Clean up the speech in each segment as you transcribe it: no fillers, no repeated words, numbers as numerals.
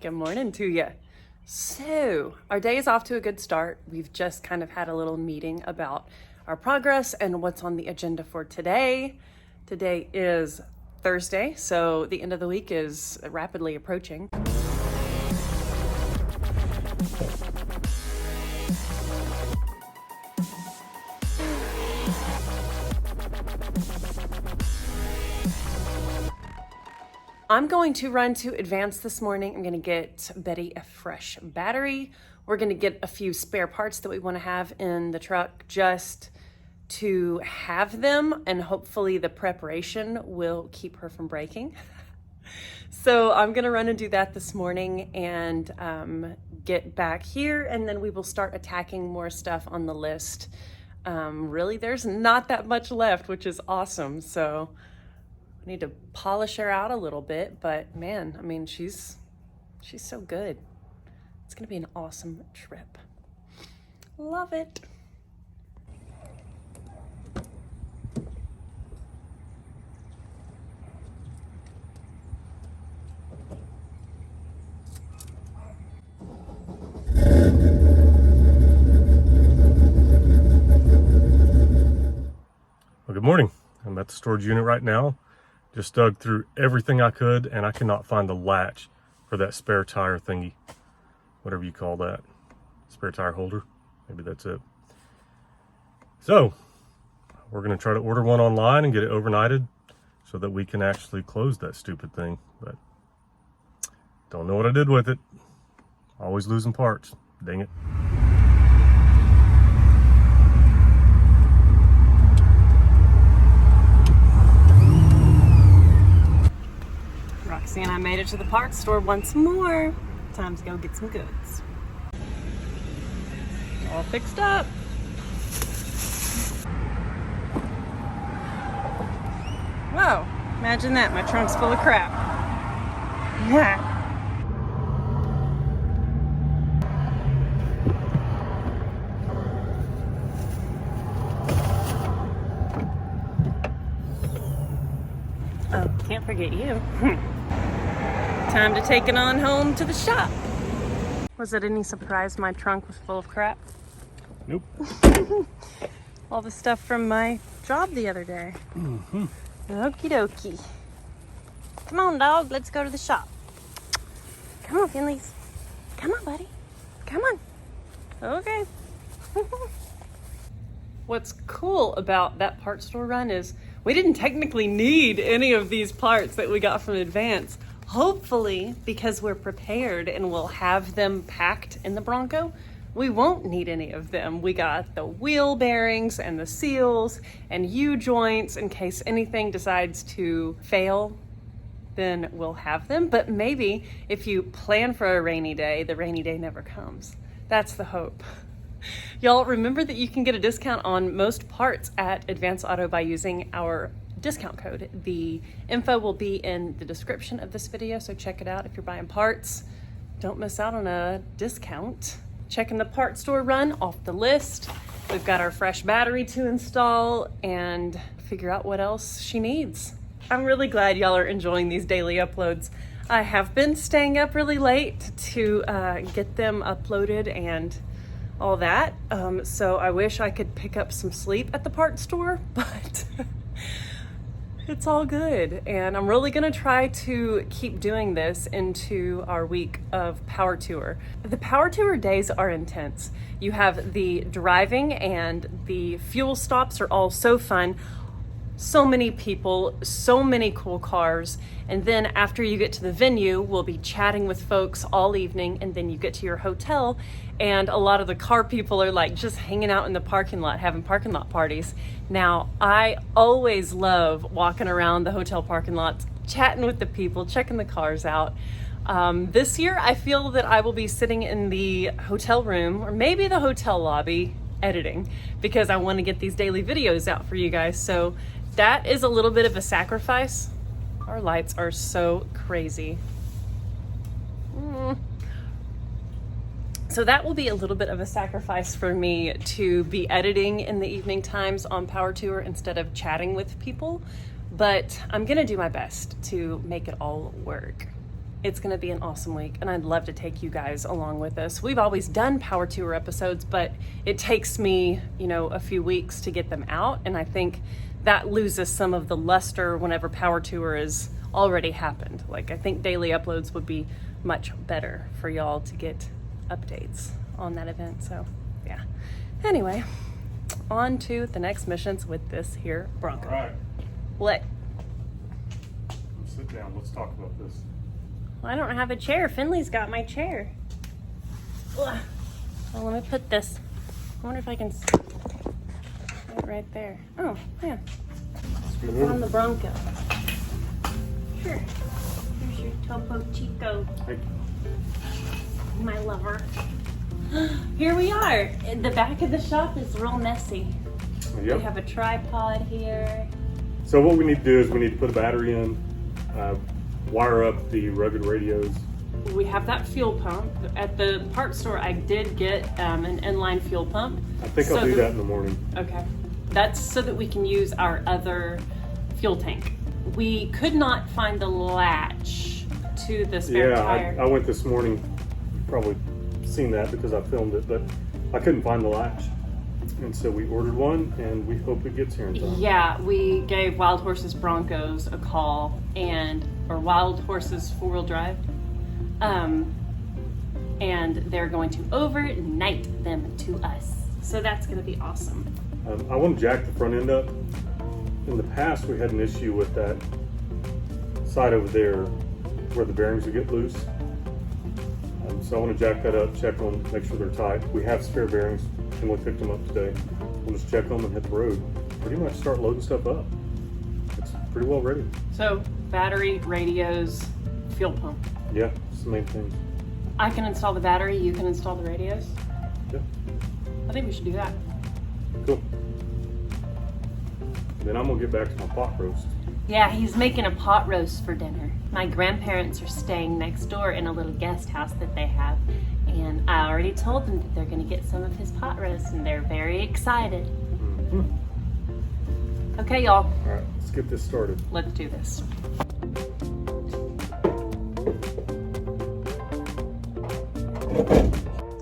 Good morning to you. So our day is off to a good start. We've just kind of had a little meeting about our progress and what's on the agenda for today. Today is Thursday, so the end of the week is rapidly approaching. I'm going to run to Advance this morning. I'm going to get Betty a fresh battery. We're going to get a few spare parts that we want to have in the truck just to have them, and hopefully the preparation will keep her from breaking. So I'm going to run and do that this morning and get back here, and then we will start attacking more stuff on the list. Really, there's not that much left, which is awesome. So need to polish her out a little bit, but man, I mean, she's so good. It's gonna be an awesome trip. Love it. Well, good morning. I'm at the storage unit right now. Just dug through everything I could, and I cannot find the latch for that spare tire thingy. Whatever you call that. Spare tire holder. Maybe that's it. So, we're going to try to order one online and get it overnighted so that we can actually close that stupid thing. But, don't know what I did with it. Always losing parts. Dang it. Roxy and I made it to the parts store once more. Time to go get some goods. All fixed up. Whoa, imagine that, my trunk's full of crap. Yeah. Oh, can't forget you. Time to take it on home to the shop. Was it any surprise my trunk was full of crap? Nope. All the stuff from my job the other day. Mm-hmm. Okie dokie. Come on, dog. Let's go to the shop. Come on, Finleys. Come on, buddy. Come on. Okay. What's cool about that parts store run is we didn't technically need any of these parts that we got from Advance. Hopefully, because we're prepared and we'll have them packed in the Bronco, we won't need any of them. We got the wheel bearings and the seals and U-joints in case anything decides to fail, then we'll have them. But maybe if you plan for a rainy day, the rainy day never comes. That's the hope. Y'all remember that you can get a discount on most parts at Advance Auto by using our discount code. The info will be in the description of this video, so check it out if you're buying parts. Don't miss out on a discount. Checking the parts store run off the list. We've got our fresh battery to install and figure out what else she needs. I'm really glad y'all are enjoying these daily uploads. I have been staying up really late to get them uploaded and all that. So I wish I could pick up some sleep at the parts store, but it's all good. And I'm really gonna try to keep doing this into our week of Power Tour. The Power Tour days are intense. You have the driving and the fuel stops are all so fun. So many people, so many cool cars. And then after you get to the venue, we'll be chatting with folks all evening, and then you get to your hotel and a lot of the car people are like just hanging out in the parking lot, having parking lot parties. Now, I always love walking around the hotel parking lots, chatting with the people, checking the cars out. This year, I feel that I will be sitting in the hotel room or maybe the hotel lobby editing because I want to get these daily videos out for you guys. So that is a little bit of a sacrifice. Our lights are so crazy. So that will be a little bit of a sacrifice for me to be editing in the evening times on Power Tour instead of chatting with people, but I'm gonna do my best to make it all work. It's going to be an awesome week, and I'd love to take you guys along with us. We've always done power tour episodes, but it takes me, a few weeks to get them out, and I think that loses some of the luster whenever power tour is already happened. Like, I think daily uploads would be much better for y'all to get updates on that event. So, yeah. Anyway, on to the next missions with this here Bronco. All right. What? Sit down. Let's talk about this. Well, I don't have a chair. Finley's got my chair. Ugh. Well, let me put this. I wonder if I can put it right there. Oh, yeah. It's on the Bronco. Sure. Here's your Topo Chico. Thank you. My lover. Here we are. The back of the shop is real messy. Yep. We have a tripod here. So what we need to do is we need to put a battery in, wire up the rugged radios. We have that fuel pump. At the parts store, I did get an inline fuel pump. I think I'll do that in the morning. Okay. That's so that we can use our other fuel tank. We could not find the latch to the spare tire. I went this morning. You've probably seen that because I filmed it, but I couldn't find the latch. And so we ordered one, and we hope it gets here in time. Yeah, we gave Wild Horses Broncos a call, or Wild Horses 4-wheel drive, and they're going to overnight them to us. So that's going to be awesome. I want to jack the front end up. In the past, we had an issue with that side over there where the bearings would get loose. So I want to jack that up, check them, make sure they're tight. We have spare bearings, and we picked them up today. We'll just check them and hit the road. Pretty much start loading stuff up. It's pretty well ready. So battery, radios, fuel pump. Yeah, it's the main thing. I can install the battery, you can install the radios. Yeah. I think we should do that. Cool. Then I'm gonna get back to my pot roast. Yeah, he's making a pot roast for dinner. My grandparents are staying next door in a little guest house that they have, and I already told them that they're gonna get some of his pot roast, and they're very excited. Mm-hmm. Okay, y'all. All right, let's get this started. Let's do this.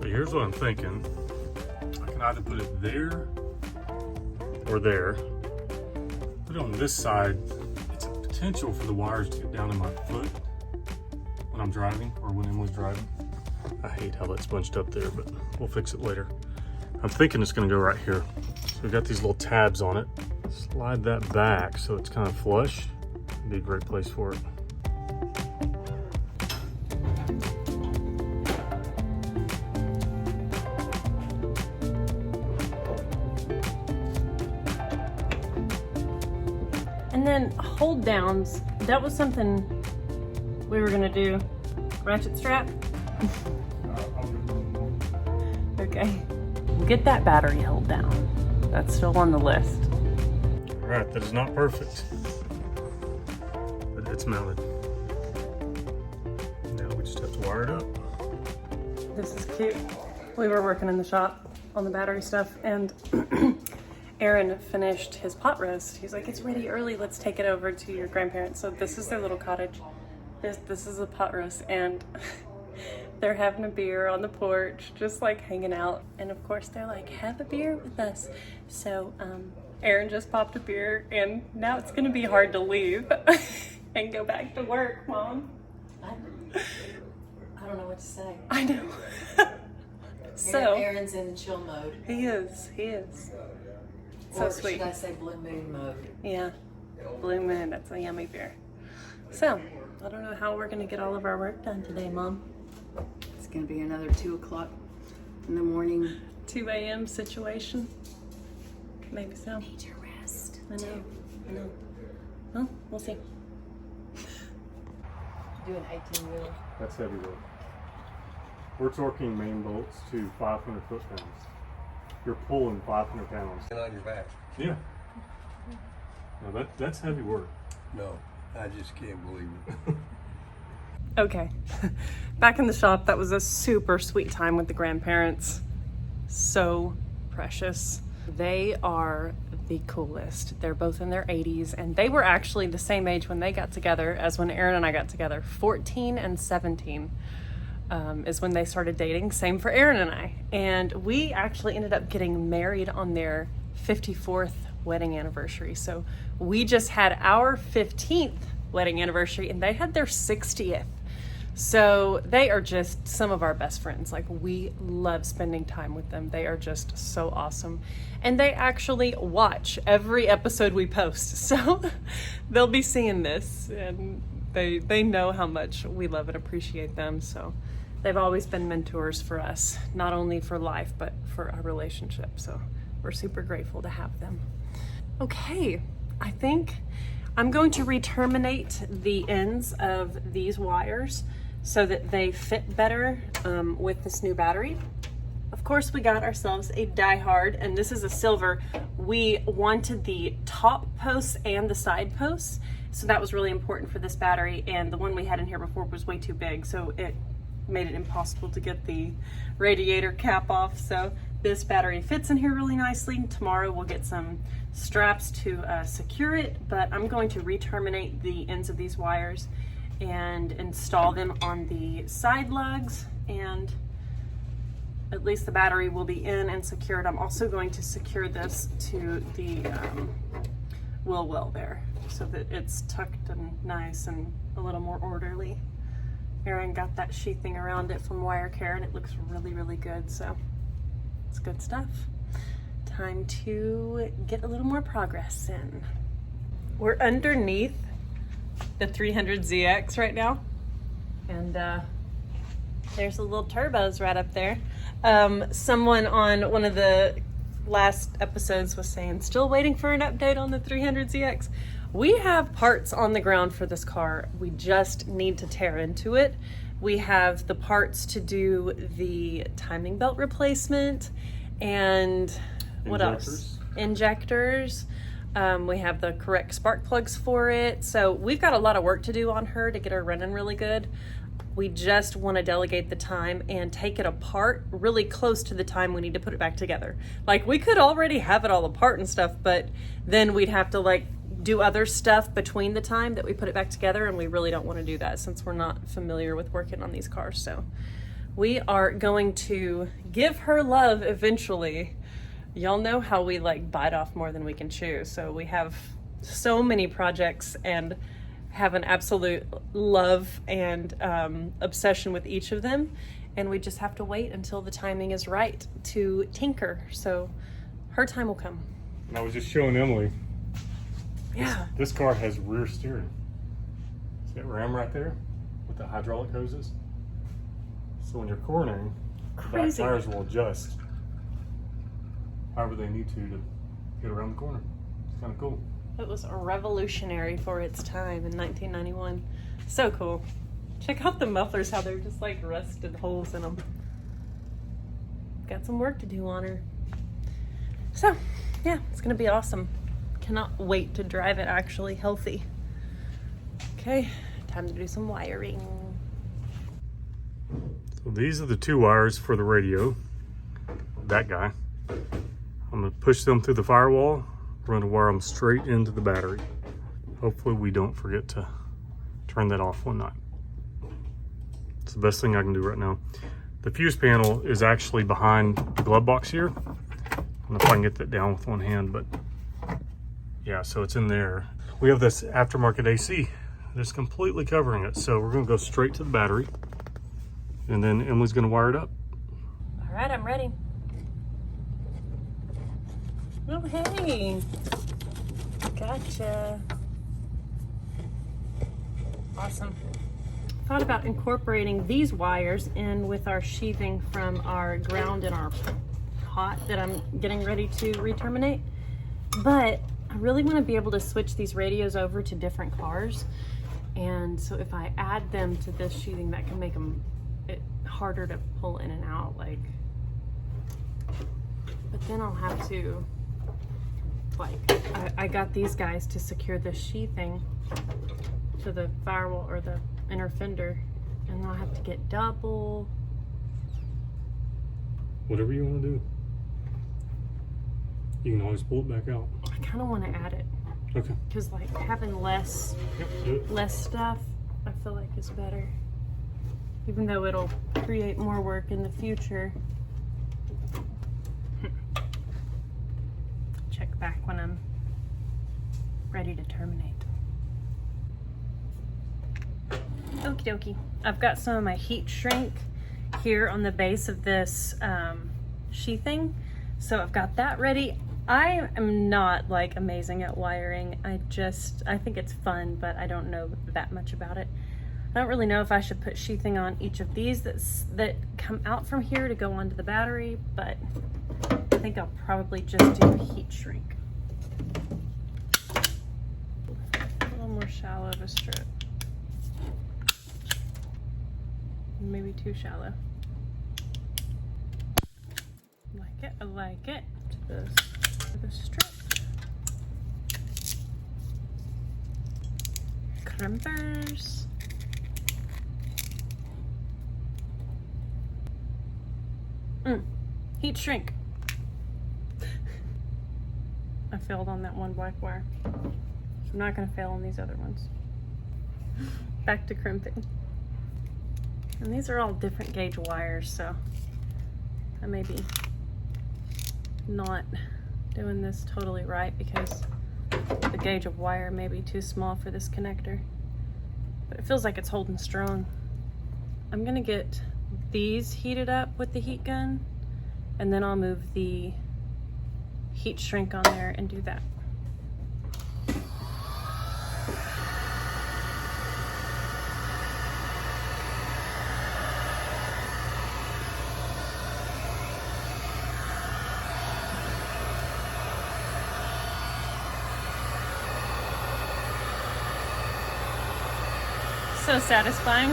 So here's what I'm thinking. I can either put it there or there. Put it on this side. It's a potential for the wires to get down in my foot when I'm driving or when Emily's driving. I hate how that's bunched up there, but we'll fix it later. I'm thinking it's gonna go right here. So we've got these little tabs on it. Slide that back so it's kind of flush. It'd be a great place for it. And then hold downs. That was something we were gonna do. Ratchet strap. Okay. We'll get that battery held down. That's still on the list. All right, that is not perfect, but it's mounted. Now we just have to wire it up. This is cute. We were working in the shop on the battery stuff, and Aaron finished his pot roast. He's like, it's ready early, let's take it over to your grandparents. So this is their little cottage. This is a pot roast, and they're having a beer on the porch, just like hanging out. And of course they're like, have a beer with us. So Aaron just popped a beer, and now it's gonna be hard to leave and go back to work, Mom. I don't know what to say. I know. So Aaron's in chill mode. he is. So Or sweet. should I say blue moon mode? Yeah, Blue Moon, that's a yummy beer. So, I don't know how we're gonna get all of our work done today, Mom. It's gonna be another 2 o'clock in the morning. 2 a.m. situation? Maybe so. Need your rest. I know. Well, we'll see. Do an 18-wheeler. That's heavy work. We're torquing main bolts to 500 foot-pounds. You're pulling 500 pounds. And on your back. Yeah. Now that's heavy work. No, I just can't believe it. Okay. Back in the shop, that was a super sweet time with the grandparents. So precious. They are the coolest. They're both in their 80s, and they were actually the same age when they got together as when Aaron and I got together. 14 and 17 is when they started dating. Same for Aaron and I. And we actually ended up getting married on their 54th wedding anniversary. So we just had our 15th wedding anniversary, and they had their 60th. So they are just some of our best friends. Like, we love spending time with them. They are just so awesome. And they actually watch every episode we post. So they'll be seeing this, and they know how much we love and appreciate them. So they've always been mentors for us, not only for life, but for our relationship. So we're super grateful to have them. Okay, I think I'm going to re-terminate the ends of these wires so that they fit better with this new battery. Of course, we got ourselves a die-hard, and this is a silver. We wanted the top posts and the side posts, so that was really important for this battery, and the one we had in here before was way too big, so it made it impossible to get the radiator cap off. So this battery fits in here really nicely. Tomorrow we'll get some straps to secure it, but I'm going to re-terminate the ends of these wires and install them on the side lugs, and at least the battery will be in and secured. I'm also going to secure this to the wheel well there so that it's tucked and nice and a little more orderly. Aaron got that sheathing around it from Wire Care, and it looks really, really good, so it's good stuff. Time to get a little more progress in. We're underneath the 300ZX right now, and there's the little turbos right up there. Someone on one of the last episodes was saying, still waiting for an update on the 300ZX. We have parts on the ground for this car. We just need to tear into it. We have the parts to do the timing belt replacement and what else? Injectors. We have the correct spark plugs for it. So we've got a lot of work to do on her to get her running really good. We just want to delegate the time and take it apart really close to the time we need to put it back together. Like, we could already have it all apart and stuff, but then we'd have to like do other stuff between the time that we put it back together, and we really don't want to do that since we're not familiar with working on these cars. So we are going to give her love eventually. Y'all know how we like bite off more than we can chew. So we have so many projects and have an absolute love and obsession with each of them. And we just have to wait until the timing is right to tinker. So her time will come. And I was just showing Emily. Yeah. This car has rear steering. See that ram right there with the hydraulic hoses? So when you're cornering, the back tires will adjust however they need to get around the corner. It's kind of cool. It was revolutionary for its time in 1991. So cool. Check out the mufflers, how they're just like rusted holes in them. Got some work to do on her. So, yeah, it's gonna be awesome. Cannot wait to drive it actually healthy. Okay, time to do some wiring. So these are the two wires for the radio. That guy. I'm gonna push them through the firewall. We're gonna wire them straight into the battery. Hopefully we don't forget to turn that off one night. It's the best thing I can do right now. The fuse panel is actually behind the glove box here. I don't know if I can get that down with one hand, but yeah, so it's in there. We have this aftermarket AC that's completely covering it. So we're gonna go straight to the battery, and then Emily's gonna wire it up. All right, I'm ready. Oh, hey. Gotcha. Awesome. Thought about incorporating these wires in with our sheathing from our ground and our pot that I'm getting ready to re-terminate. But I really want to be able to switch these radios over to different cars. And so if I add them to this sheathing, that can make them harder to pull in and out. Like, but then I'll have to, like, I got these guys to secure the sheathing to the firewall or the inner fender, and I'll have to get double. Whatever you want to do. You can always pull it back out. I kind of want to add it. Okay. Because like having less stuff, I feel like is better. Even though it'll create more work in the future. Check back when I'm ready to terminate. Okie dokie. I've got some of my heat shrink here on the base of this sheathing. So I've got that ready. I am not like amazing at wiring. I think it's fun, but I don't know that much about it. I don't really know if I should put sheathing on each of these that come out from here to go onto the battery, but I think I'll probably just do heat shrink. A little more shallow of a strip. Maybe too shallow. Like it, I like it. To the strip. Crimpers. Heat shrink. I failed on that one black wire. So I'm not gonna fail on these other ones. Back to crimping. And these are all different gauge wires, so I may be not doing this totally right because the gauge of wire may be too small for this connector. But it feels like it's holding strong. I'm gonna get these heated up with the heat gun, and then I'll move the heat shrink on there and do that. So satisfying.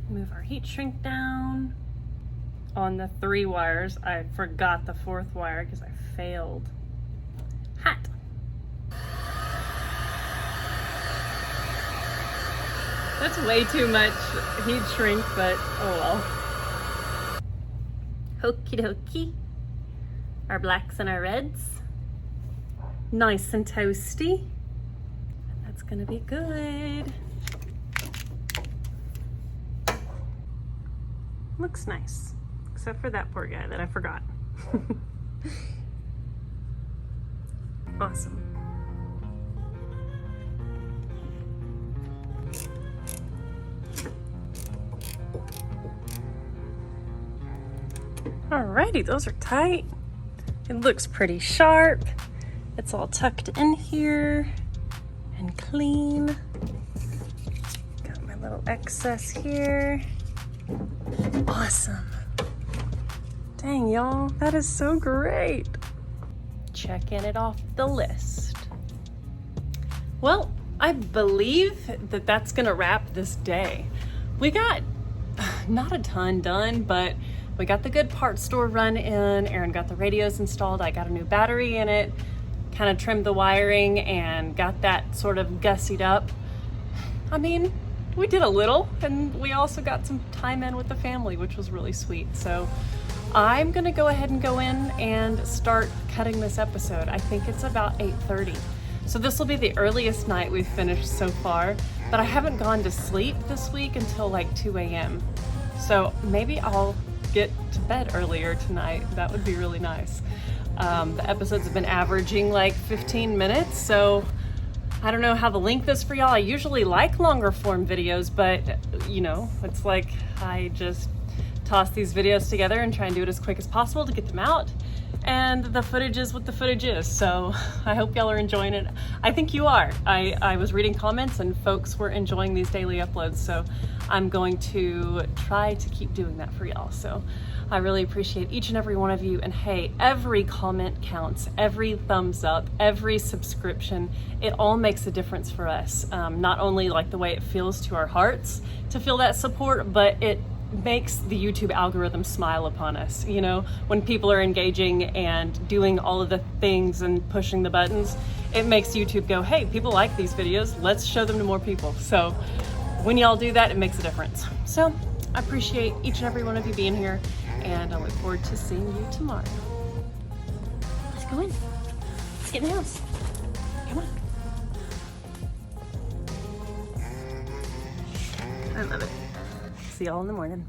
Move our heat shrink down. On the 3 wires, I forgot the 4th wire because I failed. Hot. That's way too much heat shrink, but oh well. Okie dokie. Our blacks and our reds. Nice and toasty. That's gonna be good. Looks nice, except for that poor guy that I forgot. Awesome. Alrighty, those are tight. It looks pretty sharp. It's all tucked in here and clean. Got my little excess here. Awesome. Dang, y'all, that is so great. Checking it off the list. Well, I believe that that's gonna wrap this day. We got not a ton done, but we got the good parts store run in. Aaron got the radios installed. I got a new battery in it, kind of trimmed the wiring and got that sort of gussied up. I mean, we did a little, and we also got some time in with the family, which was really sweet. So I'm gonna go ahead and go in and start cutting this episode. I think it's about 8:30. So this will be the earliest night we've finished so far, but I haven't gone to sleep this week until like 2 a.m. So maybe I'll get to bed earlier tonight. That would be really nice. The episodes have been averaging like 15 minutes, so I don't know how the length is for y'all. I usually like longer form videos, but you know, it's like I just toss these videos together and try and do it as quick as possible to get them out. And the footage is what the footage is, so I hope y'all are enjoying it. I think you are. I was reading comments and folks were enjoying these daily uploads, so I'm going to try to keep doing that for y'all. So I really appreciate each and every one of you, and hey, every comment counts, every thumbs up, every subscription, it all makes a difference for us. Not only like the way it feels to our hearts to feel that support, but it makes the YouTube algorithm smile upon us. You know, when people are engaging and doing all of the things and pushing the buttons, it makes YouTube go, hey, people like these videos, let's show them to more people. So when y'all do that, it makes a difference. So I appreciate each and every one of you being here, and I look forward to seeing you tomorrow. Let's go in. Let's get in the house. Come on. I love it. See y'all in the morning.